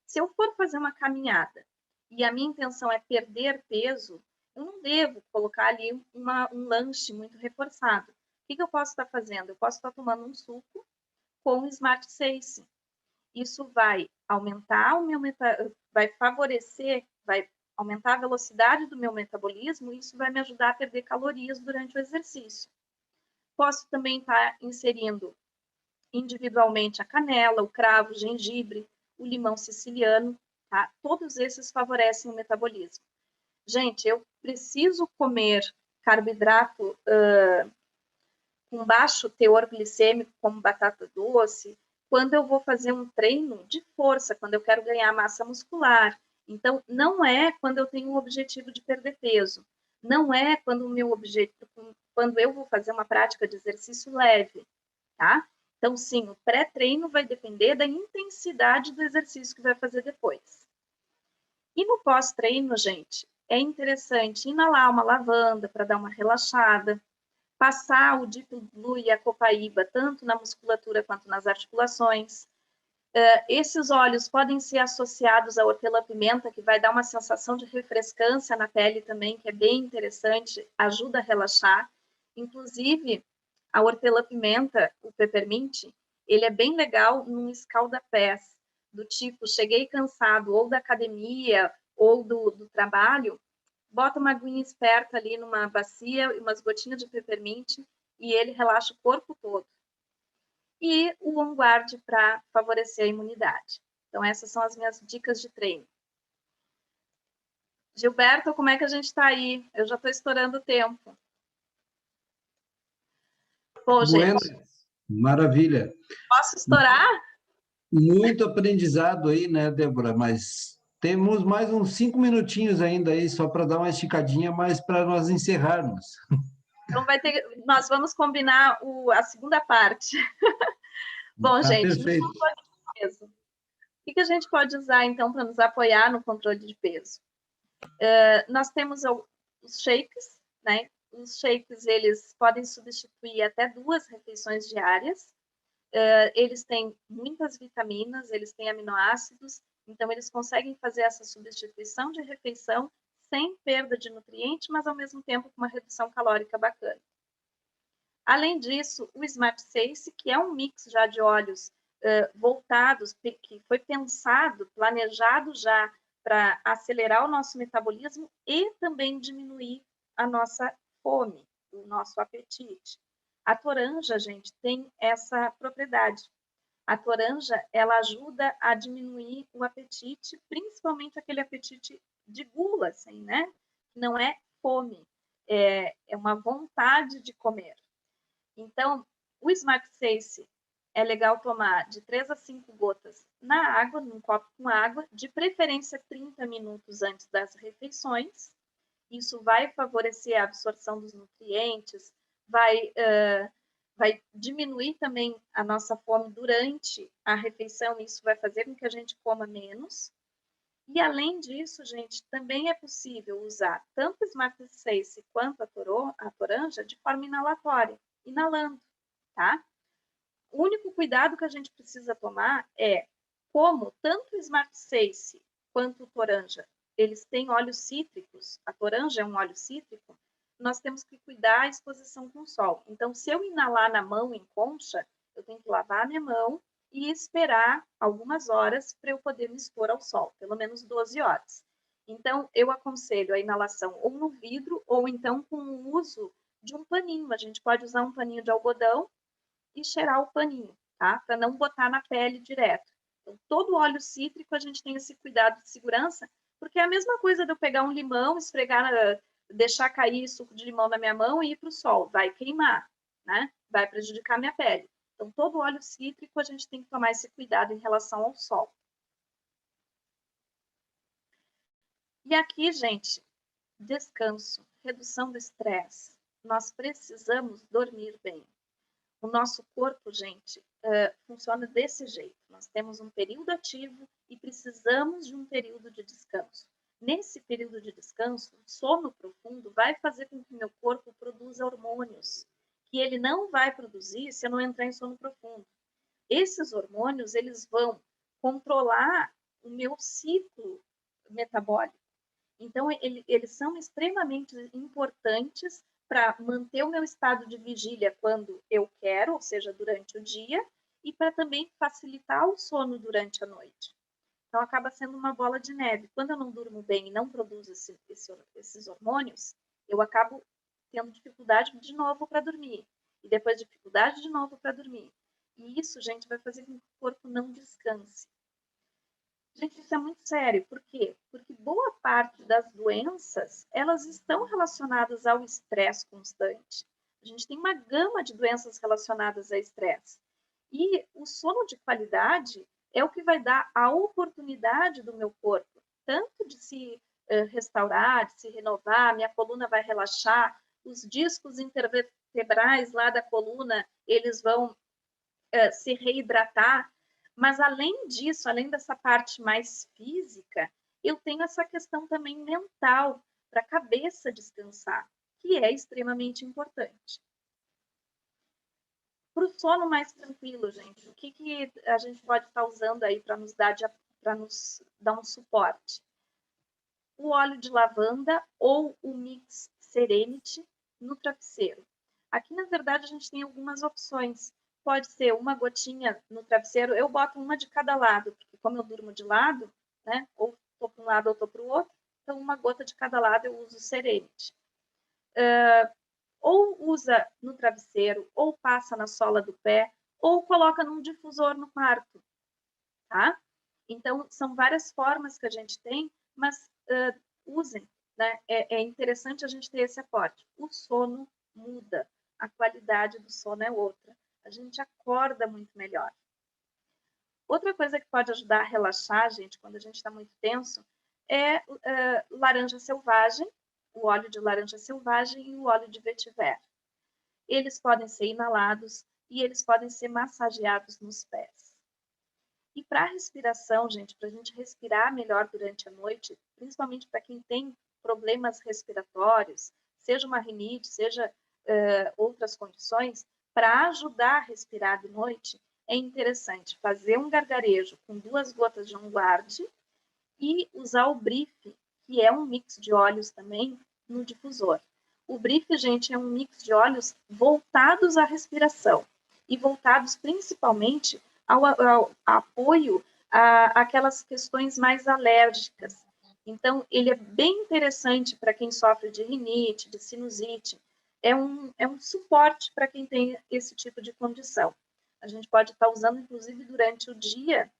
Se eu for fazer uma caminhada e a minha intenção é perder peso, eu não devo colocar ali um lanche muito reforçado. O que eu posso estar fazendo? Eu posso estar tomando um suco com Smart 6. Isso vai aumentar o meu vai favorecer, vai aumentar a velocidade do meu metabolismo, e isso vai me ajudar a perder calorias durante o exercício. Posso também estar inserindo individualmente a canela, o cravo, o gengibre, o limão siciliano, tá? Todos esses favorecem o metabolismo. Gente, eu preciso comer carboidrato com baixo teor glicêmico, como batata doce, quando eu vou fazer um treino de força, quando eu quero ganhar massa muscular. Então, não é quando eu tenho um objetivo de perder peso. Não é quando o meu objetivo, quando eu vou fazer uma prática de exercício leve, tá? Então, sim, o pré-treino vai depender da intensidade do exercício que vai fazer depois. E no pós-treino, gente, é interessante inalar uma lavanda para dar uma relaxada, passar o Deep Blue e a Copaíba tanto na musculatura quanto nas articulações. Esses óleos podem ser associados à hortelã-pimenta, que vai dar uma sensação de refrescância na pele também, que é bem interessante, ajuda a relaxar. Inclusive, a hortelã-pimenta, o peppermint, ele é bem legal num escalda-pés, do tipo, cheguei cansado ou da academia ou do trabalho, bota uma aguinha esperta ali numa bacia e umas gotinhas de peppermint e ele relaxa o corpo todo. E o On Guard para favorecer a imunidade. Então, essas são as minhas dicas de treino. Gilberto, como é que a gente está aí? Eu já estou estourando o tempo. Bom, Bueno, gente. maravilha. Posso estourar? Muito aprendizado aí, né, Débora? Mas temos mais uns 5 minutinhos ainda aí, só para dar uma esticadinha, mas para nós encerrarmos. Então, nós vamos combinar a segunda parte. Bom, Tá gente, no perfeito. controle de peso. O que a gente pode usar, então, para nos apoiar no controle de peso? Nós temos os shakes, né? Os shakes, eles podem substituir até 2 refeições diárias. Eles têm muitas vitaminas, eles têm aminoácidos, então eles conseguem fazer essa substituição de refeição sem perda de nutriente, mas ao mesmo tempo com uma redução calórica bacana. Além disso, o Smart 6, que é um mix já de óleos voltados, que foi pensado, planejado já para acelerar o nosso metabolismo e também diminuir a nossa fome, o nosso apetite. A toranja, gente, tem essa propriedade. A toranja, ela ajuda a diminuir o apetite, principalmente aquele apetite de gula, assim, né? Não é fome, é uma vontade de comer. Então, o Smart 6 é legal tomar de 3 a 5 gotas na água, num copo com água, de preferência 30 minutos antes das refeições. Isso vai favorecer a absorção dos nutrientes, vai diminuir também a nossa fome durante a refeição, e isso vai fazer com que a gente coma menos. E, além disso, gente, também é possível usar tanto o Smart 6 quanto a toranja de forma inalatória, inalando, tá? O único cuidado que a gente precisa tomar é, como tanto o Smart 6 quanto o toranja, eles têm óleos cítricos, a toranja é um óleo cítrico, nós temos que cuidar da exposição com o sol. Então, se eu inalar na mão em concha, eu tenho que lavar a minha mão e esperar algumas horas para eu poder me expor ao sol, pelo menos 12 horas. Então, eu aconselho a inalação ou no vidro ou então com o uso de um paninho. A gente pode usar um paninho de algodão e cheirar o paninho, tá? Para não botar na pele direto. Então, todo óleo cítrico a gente tem esse cuidado de segurança, porque é a mesma coisa de eu pegar um limão, esfregar, deixar cair suco de limão na minha mão e ir para o sol. Vai queimar, né? Vai prejudicar minha pele. Então, todo óleo cítrico a gente tem que tomar esse cuidado em relação ao sol. E aqui, gente, descanso, redução do estresse. Nós precisamos dormir bem. O nosso corpo, gente, funciona desse jeito. Nós temos um período ativo e precisamos de um período de descanso. Nesse período de descanso, o sono profundo vai fazer com que o meu corpo produza hormônios que ele não vai produzir se eu não entrar em sono profundo. Esses hormônios, eles vão controlar o meu ciclo metabólico. Então, eles são extremamente importantes para manter o meu estado de vigília quando eu quero, ou seja, durante o dia, e para também facilitar o sono durante a noite. Então, acaba sendo uma bola de neve. Quando eu não durmo bem e não produzo esses hormônios, eu acabo tendo dificuldade de novo para dormir. E depois dificuldade de novo para dormir. E isso, gente, vai fazer com que o corpo não descanse. Gente, isso é muito sério. Por quê? Porque boa parte das doenças, elas estão relacionadas ao estresse constante. A gente tem uma gama de doenças relacionadas a estresse. E o sono de qualidade é o que vai dar a oportunidade do meu corpo, tanto de se restaurar, de se renovar, minha coluna vai relaxar, os discos intervertebrais lá da coluna, eles vão se reidratar. Mas, além disso, além dessa parte mais física, eu tenho essa questão também mental, para a cabeça descansar, que é extremamente importante. Para o sono mais tranquilo, gente, o que a gente pode estar usando aí para nos dar um suporte? O óleo de lavanda ou o mix Serenity no travesseiro. Aqui, na verdade, a gente tem algumas opções. Pode ser uma gotinha no travesseiro, eu boto uma de cada lado, porque como eu durmo de lado, né, ou estou para um lado ou estou para o outro, então uma gota de cada lado eu uso Serenity. Ou usa no travesseiro, ou passa na sola do pé, ou coloca num difusor no quarto, tá? Então, são várias formas que a gente tem, mas usem, né? É interessante a gente ter esse aporte. O sono muda, a qualidade do sono é outra. A gente acorda muito melhor. Outra coisa que pode ajudar a relaxar, gente, quando a gente está muito tenso, é laranja selvagem, o óleo de laranja selvagem e o óleo de vetiver. Eles podem ser inalados e eles podem ser massageados nos pés. E para a respiração, gente, para a gente respirar melhor durante a noite, principalmente para quem tem problemas respiratórios, seja uma rinite, seja outras condições, para ajudar a respirar de noite, é interessante fazer um gargarejo com 2 gotas de On Guard e usar o Brief, que é um mix de óleos também, no difusor. O Brief, gente, é um mix de óleos voltados à respiração e voltados principalmente ao apoio àquelas questões mais alérgicas. Então, ele é bem interessante para quem sofre de rinite, de sinusite. É um suporte para quem tem esse tipo de condição. A gente pode estar usando, inclusive, durante o dia,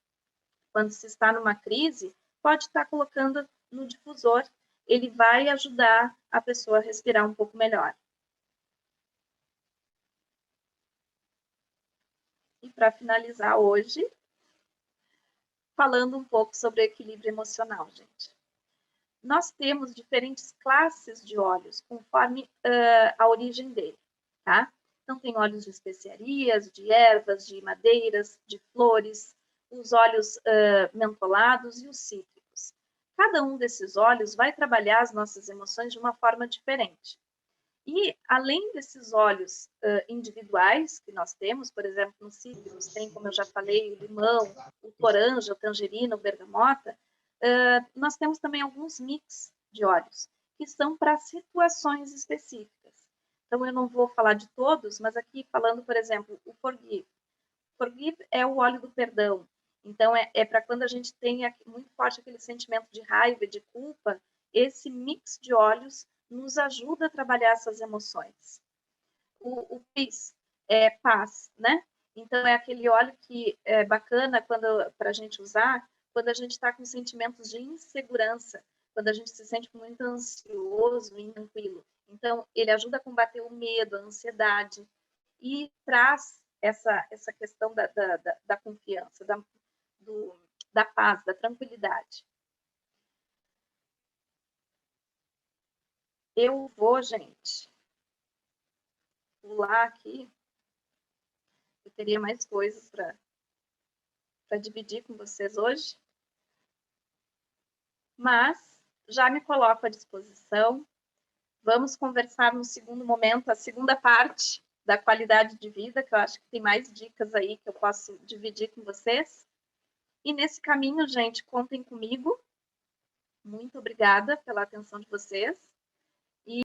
quando se está numa crise, pode estar colocando no difusor. Ele vai ajudar a pessoa a respirar um pouco melhor. E para finalizar hoje, falando um pouco sobre equilíbrio emocional, gente. Nós temos diferentes classes de óleos, conforme a origem dele, tá? Então, tem óleos de especiarias, de ervas, de madeiras, de flores, os óleos mentolados e os cítricos. Cada um desses óleos vai trabalhar as nossas emoções de uma forma diferente. E, além desses óleos individuais que nós temos, por exemplo, nos cítricos, tem, como eu já falei, o limão, o toranja, o tangerina, o bergamota, nós temos também alguns mix de óleos, que são para situações específicas. Então, eu não vou falar de todos, mas aqui falando, por exemplo, o Forgive. Forgive é o óleo do perdão. Então, é para quando a gente tem muito forte aquele sentimento de raiva, de culpa, esse mix de óleos nos ajuda a trabalhar essas emoções. O Peace é paz, né? Então, é aquele óleo que é bacana para a gente usar quando a gente está com sentimentos de insegurança, quando a gente se sente muito ansioso e intranquilo. Então, ele ajuda a combater o medo, a ansiedade, e traz essa questão da confiança, da paz, da tranquilidade. Eu vou, gente, pular aqui. Eu teria mais coisas para dividir com vocês hoje, mas já me coloco à disposição. Vamos conversar no segundo momento, a segunda parte da qualidade de vida, que eu acho que tem mais dicas aí que eu posso dividir com vocês. E nesse caminho, gente, contem comigo. Muito obrigada pela atenção de vocês.